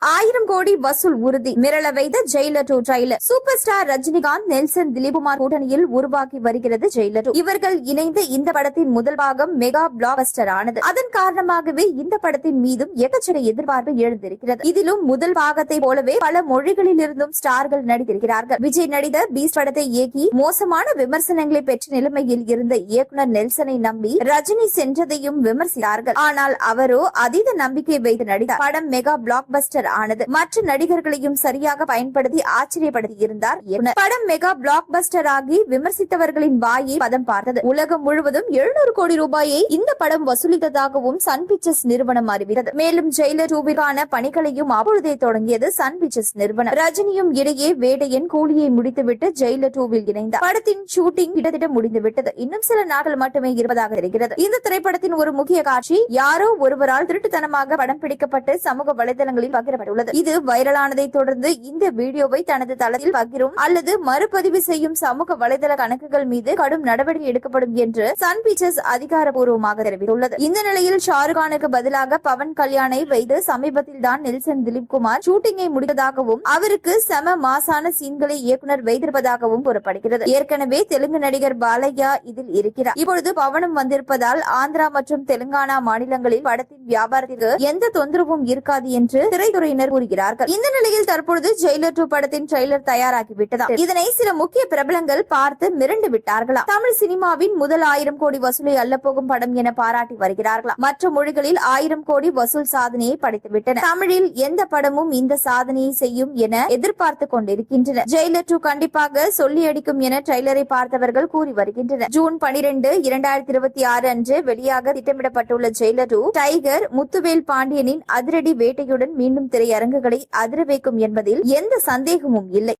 1000 கோடி வசூல் உறுதி. மிரள வைத்த Jailer 2 trailer. Super star Rajinikanth, Nelson, Dilipkumar கூட்டணியில் உருவாக்கி வருகிறது ஜெயிலர் 2. இவர்கள் இணைந்து இந்த படத்தின் முதல் பாகம் மெகா பிளாக் பஸ்டர் ஆனது. அதன் காரணமாகவே இந்த படத்தின் மீதும் எக்கச்சக்க எதிர்பார்ப்பு எழுந்திருக்கிறது. இதிலும் முதல் பாகத்தை போலவே பல மொழிகளில் இருந்தும் ஸ்டார்கள் நடித்திருக்கிறார்கள். விஜய் நடித்த பீஸ்ட் படத்தை இயக்கி மோசமான விமர்சனங்களை பெற்ற நிலைமையில் இருந்த இயக்குனர் நெல்சனை நம்பி ரஜினி சென்றதையும் விமர்சித்தார்கள். ஆனால் அவரோ அதீத நம்பிக்கை வைத்து நடித்தார். படம் மெகா பிளாக் பஸ்டர் ஆனது. மற்ற நடிகர்களையும் சரியாக பயன்படுத்தி ஆச்சரியப்படுத்தி இருந்தார் இயக்குனர். படம் மெகா பிளாக் பஸ்டர் ஆகி விமர்சித்தவர்களின் வாயை பதம் பார்த்தது. உலகம் முழுவதும் 700 கோடி ரூபாயை இந்த படம் வசூலித்ததாகவும் சன் பிக்சர்ஸ் நிறுவனம் அறிவித்தது. மேலும் ஜெயிலர் 2 பணிகளையும் அப்பொழுதே தொடங்கியது சன் பிக்சர்ஸ் நிறுவனம். ரஜினியும் இடையே வேடையன் கூலியை முடித்துவிட்டு ஜெயிலர் 2 இணைந்தார். படத்தின் ஷூட்டிங் கிட்டத்தட்ட முடிந்துவிட்டது. இன்னும் சில நாட்கள் மட்டுமே இருப்பதாக தெரிகிறது. இந்த திரைப்படத்தின் ஒரு முக்கிய காட்சி யாரோ ஒருவரால் திருட்டுத்தனமாக படம் பிடிக்கப்பட்டு சமூக வலைதளங்களில் பகிரப்பட்டுள்ளது. இது வைரலானதை தொடர்ந்து இந்த வீடியோவை தனது தளத்தில் பகிரும் அல்லது மறுபதிவு செய்யும் சமூக வலைதள கணக்குகள் மீது கடும் நடவடிக்கை எடுக்கப்படும் என்று சன் பிக்சர்ஸ் அதிகாரப்பூர்வமாக தெரிவித்துள்ளது. இந்த நிலையில் ஷாருக்கானுக்கு பதிலாக பவன் கல்யாணை வைத்து சமீபத்தில் தான் நெல்சன், திலீப்குமார் ஷூட்டிங்கை முடித்ததாகவும் அவருக்கு செம மாசான சீன்களை இயக்குனர் வைத்திருப்பதாகவும் கூறப்படுகிறது. ஏற்கனவே தெலுங்கு நடிகர் பாலையா இதில் இருக்கிறார். இப்பொழுது பவனும் வந்திருப்பதால் ஆந்திரா மற்றும் தெலுங்கானா மாநிலங்களில் படத்தின் வியாபாரத்திற்கு எந்த தொந்தரவும் இருக்காது என்று திரைத்துறையினர் கூறுகிறார்கள். இந்த நிலையில் தற்பொழுது ஜெயிலர் 2 படத்தின் ட்ரெய்லர் தயாராகிவிட்டதா. இதனை சில முக்கிய பிரபலங்கள் பார்த்து மிரண்டு விட்டார்களா. தமிழ் சினிமாவின் முதல் 1000 கோடி வசூலை அள்ளப்போகும் படம் என பாராட்டி வருகிறார்களா. மற்ற மொழிகளில் 1000 கோடி வசூல் சாதனையை படைத்துவிட்டன. தமிழில் எந்த படமும் இந்த சாதனையை செய்யும் என எதிர்பார்த்து கொண்டிருக்கின்றனர். ஜெயிலர் 2 கண்டிப்பாக சொல்லி அடிக்கும் என ட்ரெய்லரை பார்த்தவர்கள் கூறி வருகின்றனர். ஜூன் 12, 2026 அன்று வெளியாக திட்டமிடப்பட்டுள்ள ஜெயிலர் 2 டைகர் முத்துவேல் பாண்டியனின் அதிரடி வேட்டையுடன் மீண்டும் திரையரங்குகளை அதிர வைக்கும் என்பதில் எந்த சந்தேகமும் இல்லை.